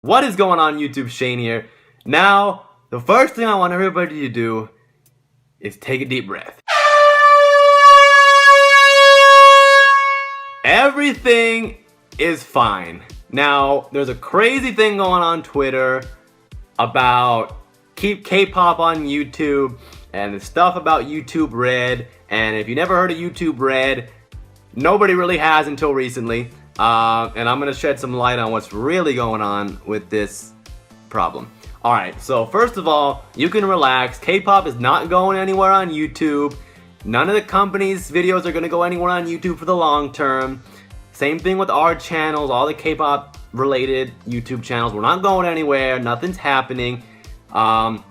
What is going on YouTube? Shane here. Now, the first thing I want everybody to do is take a deep breath. Everything is fine. Now, there's a crazy thing going on Twitter about keep K-pop on YouTube and the stuff about YouTube Red. And if you never heard of YouTube Red, nobody really has until recently. And I'm going to shed some light on what's really going on with this problem. Alright, so first of all, you can relax. K-pop is not going anywhere on YouTube. None of the company's videos are going to go anywhere on YouTube for the long term. Same thing with our channels, all the K-pop related YouTube channels. We're not going anywhere. Nothing's happening.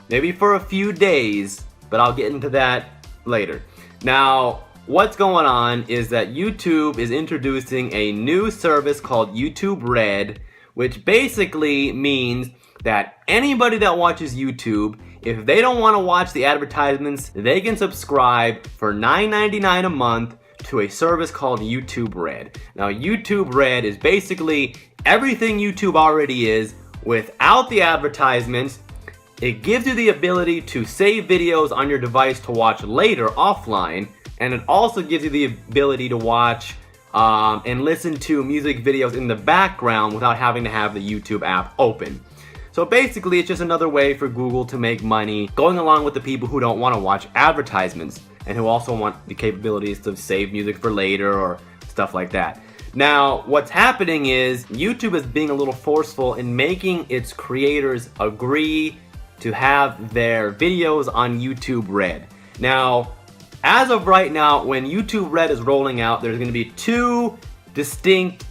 Maybe for a few days, but I'll get into that later. Now, what's going on is that YouTube is introducing a new service called YouTube Red, which basically means that anybody that watches YouTube, if they don't want to watch the advertisements, they can subscribe for $9.99 a month to a service called YouTube Red. Now, YouTube Red is basically everything YouTube already is without the advertisements. It gives you the ability to save videos on your device to watch later offline. And it also gives you the ability to watch and listen to music videos in the background without having to have the YouTube app open. So basically, it's just another way for Google to make money, going along with the people who don't want to watch advertisements and who also want the capabilities to save music for later or stuff like that. Now, what's happening is YouTube is being a little forceful in making its creators agree to have their videos on YouTube Red. Now, as of right now, when YouTube Red is rolling out, there's going to be two distinct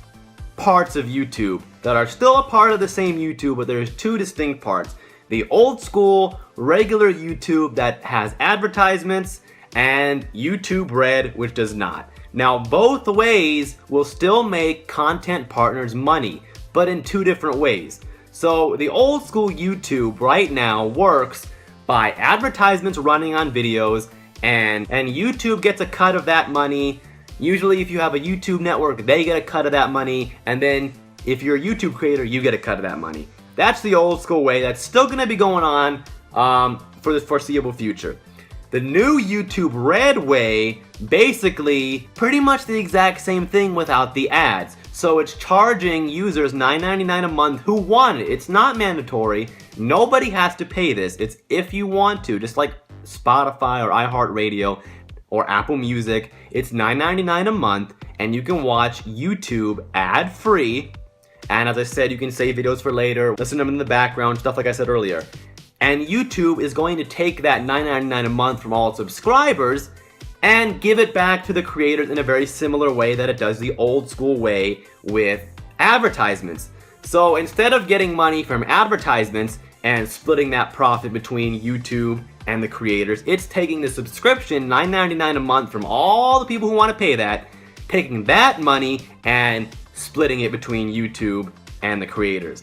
parts of YouTube that are still a part of the same YouTube, but there's two distinct parts. The old school, regular YouTube that has advertisements, and YouTube Red, which does not. Now, both ways will still make content partners money, but in two different ways. So, the old school YouTube right now works by advertisements running on videos, and YouTube gets a cut of that money. Usually if you have a YouTube network, they get a cut of that money, and then if you're a YouTube creator, you get a cut of that money. That's the old school way. That's still going to be going on for the foreseeable future. The new YouTube Red way, basically pretty much the exact same thing without the ads. So it's charging users $9.99 a month who want it. It's not mandatory. Nobody has to pay this. It's if you want to, just like Spotify or iHeartRadio or Apple Music. It's $9.99 a month and you can watch YouTube ad-free. And as I said, you can save videos for later, listen to them in the background, stuff like I said earlier. And YouTube is going to take that $9.99 a month from all its subscribers and give it back to the creators in a very similar way that it does the old school way with advertisements. So instead of getting money from advertisements and splitting that profit between YouTube and the creators, it's taking the subscription, $9.99 a month, from all the people who want to pay that, taking that money and splitting it between YouTube and the creators.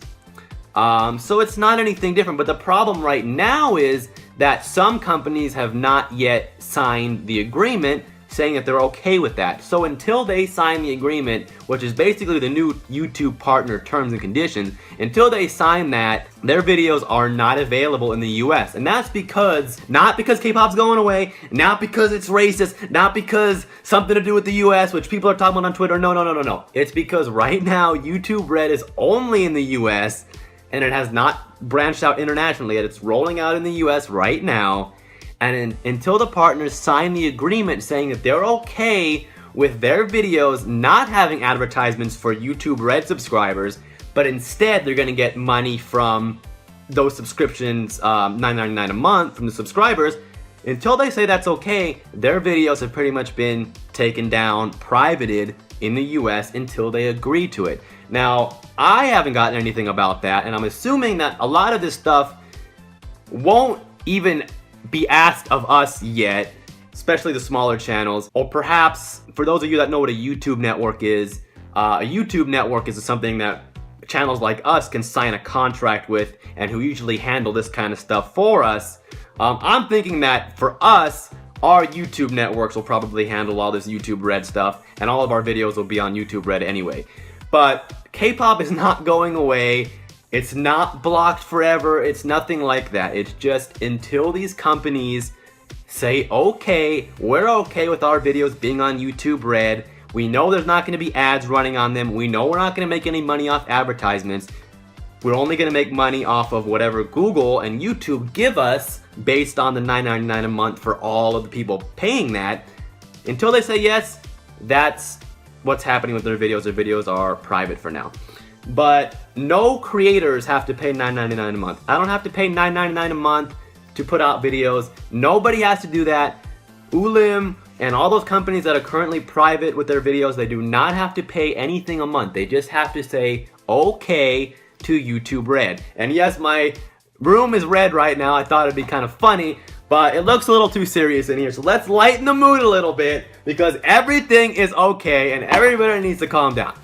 So it's not anything different, but the problem right now is that some companies have not yet signed the agreement saying that they're okay with that. So until they sign the agreement, which is basically the new YouTube partner terms and conditions, until they sign that, their videos are not available in the US. And that's because, not because K-pop's going away, not because it's racist, not because something to do with the US, which people are talking about on Twitter. No. It's because right now YouTube Red is only in the US and it has not branched out internationally yet. It's rolling out in the US right now. And until the partners sign the agreement saying that they're okay with their videos not having advertisements for YouTube Red subscribers, but instead they're going to get money from those subscriptions, $9.99 a month from the subscribers, until they say that's okay, their videos have pretty much been taken down, privated in the US until they agree to it. Now, I haven't gotten anything about that, and I'm assuming that a lot of this stuff won't even be asked of us yet, especially the smaller channels. Or perhaps, for those of you that know what a YouTube network is, a YouTube network is something that channels like us can sign a contract with and who usually handle this kind of stuff for us. I'm thinking that for us, our YouTube networks will probably handle all this YouTube Red stuff, and all of our videos will be on YouTube Red anyway. But K-pop is not going away. It's not blocked forever. It's nothing like that. It's just until these companies say, okay, we're okay with our videos being on YouTube Red. We know there's not going to be ads running on them. We know we're not going to make any money off advertisements. We're only going to make money off of whatever Google and YouTube give us based on the $9.99 a month for all of the people paying that. Until they say yes, that's what's happening with their videos. Their videos are private for now. But no creators have to pay $9.99 a month. I don't have to pay $9.99 a month to put out videos. Nobody has to do that. Ulim and all those companies that are currently private with their videos, they do not have to pay anything a month. They just have to say okay to YouTube Red. And yes, my room is red right now. I thought it'd be kind of funny, but it looks a little too serious in here. So let's lighten the mood a little bit because everything is okay and everybody needs to calm down.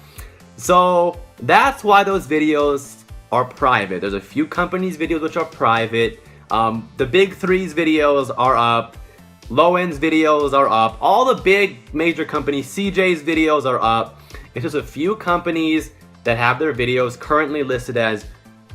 So that's why those videos are private. There's a few companies' videos which are private. The big three's videos are up. Low End's videos are up. All the big major companies, CJ's videos are up. It's just a few companies that have their videos currently listed as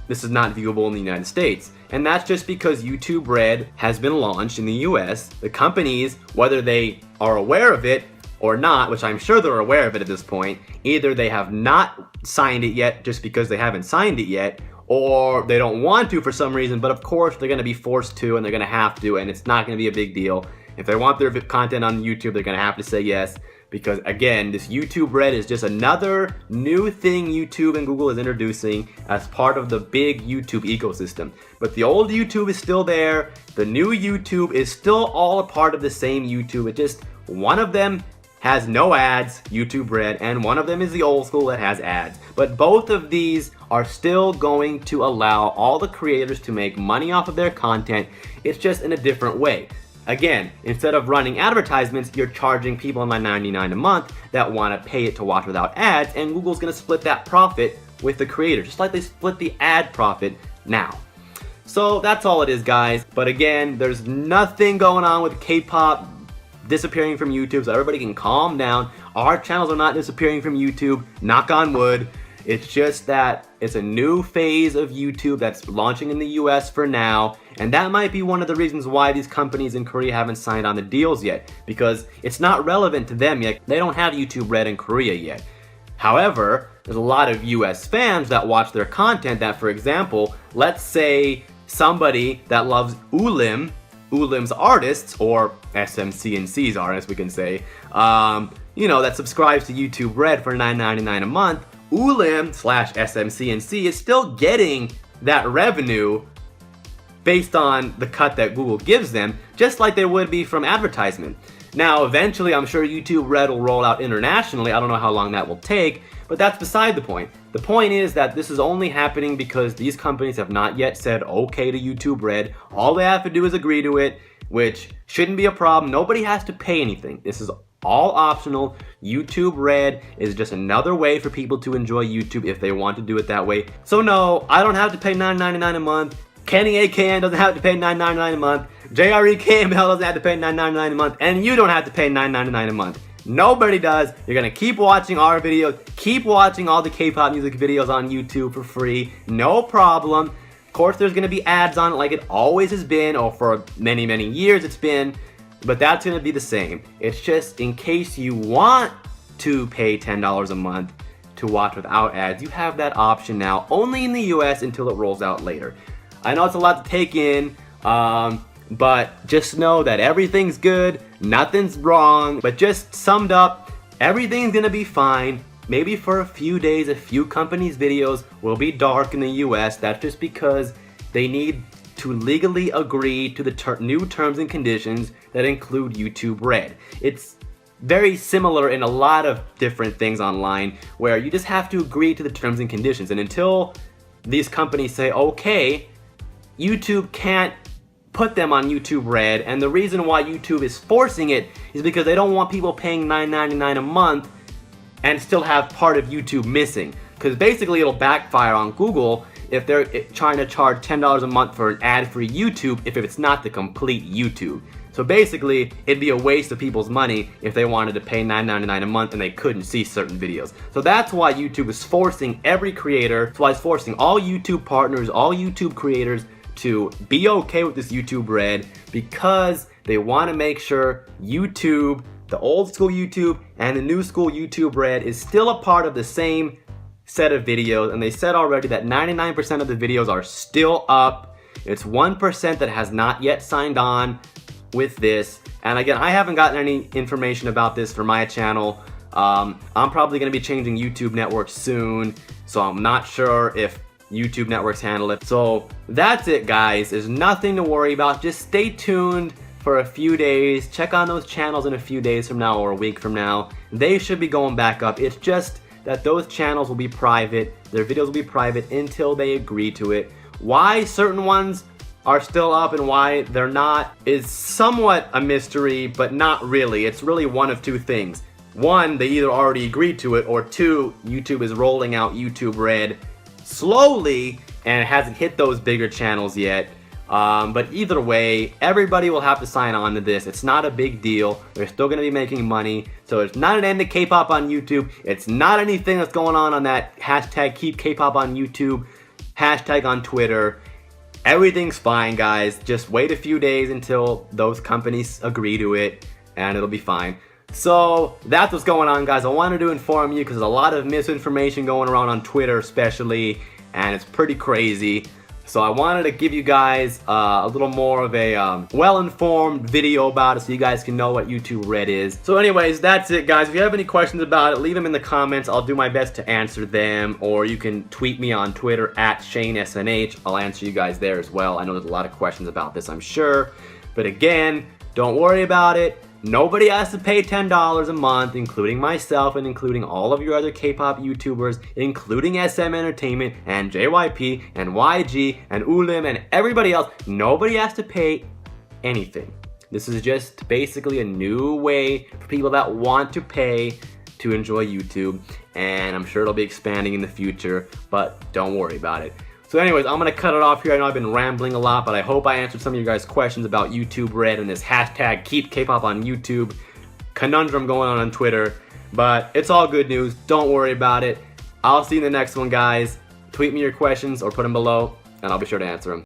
this is not viewable in the United States. And that's just because YouTube Red has been launched in the US. The companies, whether they are aware of it or not, which I'm sure they're aware of it at this point, either they have not signed it yet just because they haven't signed it yet, or they don't want to for some reason, but of course they're going to be forced to and they're going to have to, and it's not going to be a big deal. If they want their content on YouTube, they're going to have to say yes, because again, this YouTube Red is just another new thing YouTube and Google is introducing as part of the big YouTube ecosystem. But the old YouTube is still there, the new YouTube is still all a part of the same YouTube. It just, one of them has no ads, YouTube Red, and one of them is the old school that has ads. But both of these are still going to allow all the creators to make money off of their content. It's just in a different way. Again, instead of running advertisements, you're charging people $9.99 a month that want to pay it to watch without ads, and Google's going to split that profit with the creator, just like they split the ad profit now. So that's all it is, guys. But again, there's nothing going on with K-pop disappearing from YouTube, so everybody can calm down. Our channels are not disappearing from YouTube, knock on wood. It's just that it's a new phase of YouTube that's launching in the US for now, and that might be one of the reasons why these companies in Korea haven't signed on the deals yet, because it's not relevant to them yet. They don't have YouTube Red in Korea yet. However, there's a lot of US fans that watch their content that, for example, let's say somebody that loves Ulim's artists, or SMCNC's artists, we can say, that subscribes to YouTube Red for $9.99 a month. Ulim/SMCNC is still getting that revenue based on the cut that Google gives them, just like they would be from advertisement. Now, eventually, I'm sure YouTube Red will roll out internationally. I don't know how long that will take, but that's beside the point. The point is that this is only happening because these companies have not yet said okay to YouTube Red. All they have to do is agree to it, which shouldn't be a problem. Nobody has to pay anything. This is all optional. YouTube Red is just another way for people to enjoy YouTube if they want to do it that way. So no, I don't have to pay $9.99 a month. Kenny AKN doesn't have to pay $9.99 a month. JREKML doesn't have to pay $9.99 a month. And you don't have to pay $9.99 a month. Nobody does. You're gonna keep watching our videos. Keep watching all the K-pop music videos on YouTube for free. No problem. Of course, there's gonna be ads on it like it always has been, or for many, many years it's been. But that's going to be the same. It's just in case you want to pay $10 a month to watch without ads, you have that option now, only in the US until it rolls out later. I know it's a lot to take in, but just know that everything's good, nothing's wrong, but just summed up, everything's going to be fine. Maybe for a few days, a few companies' videos will be dark in the US. That's just because they need to legally agree to the new terms and conditions that include YouTube Red. It's very similar in a lot of different things online where you just have to agree to the terms and conditions, and until these companies say okay, YouTube can't put them on YouTube Red. And the reason why YouTube is forcing it is because they don't want people paying $9.99 a month and still have part of YouTube missing, because basically it'll backfire on Google, if they're trying to charge $10 a month for an ad-free YouTube if it's not the complete YouTube. So basically, it'd be a waste of people's money if they wanted to pay $9.99 a month and they couldn't see certain videos. So that's why YouTube is forcing every creator, that's why it's forcing all YouTube partners, all YouTube creators to be okay with this YouTube Red, because they want to make sure YouTube, the old school YouTube and the new school YouTube Red, is still a part of the same set of videos. And they said already that 99% of the videos are still up. It's 1% that has not yet signed on with this. And again, I haven't gotten any information about this for my channel. I'm probably going to be changing YouTube networks soon, so I'm not sure if YouTube networks handle it. So that's it, guys. There's nothing to worry about. Just stay tuned for a few days. Check on those channels in a few days from now or a week from now. They should be going back up. It's just that those channels will be private. Their videos will be private until they agree to it. Why certain ones are still up and why they're not is somewhat a mystery, but not really. It's really one of two things. One, they either already agreed to it, or two, YouTube is rolling out YouTube Red slowly and it hasn't hit those bigger channels yet. But either way, everybody will have to sign on to this. It's not a big deal. They're still going to be making money. So it's not an end to K-pop on YouTube. It's not anything that's going on that hashtag KeepKPOP on YouTube, hashtag on Twitter. Everything's fine, guys. Just wait a few days until those companies agree to it, and it'll be fine. So that's what's going on, guys. I wanted to inform you because there's a lot of misinformation going around on Twitter especially, and it's pretty crazy. So I wanted to give you guys a little more of a well-informed video about it so you guys can know what YouTube Red is. So anyways, that's it, guys. If you have any questions about it, leave them in the comments. I'll do my best to answer them, or you can tweet me on Twitter at shanesnh. I'll answer you guys there as well. I know there's a lot of questions about this, I'm sure. But again, don't worry about it. Nobody has to pay $10 a month, including myself and including all of your other K-pop YouTubers, including SM Entertainment and JYP and YG and Ulim and everybody else. Nobody has to pay anything. This is just basically a new way for people that want to pay to enjoy YouTube, and I'm sure it'll be expanding in the future, but don't worry about it. So anyways, I'm going to cut it off here. I know I've been rambling a lot, but I hope I answered some of you guys' questions about YouTube Red and this hashtag KeepKPOP on YouTube conundrum going on Twitter. But it's all good news. Don't worry about it. I'll see you in the next one, guys. Tweet me your questions or put them below, and I'll be sure to answer them.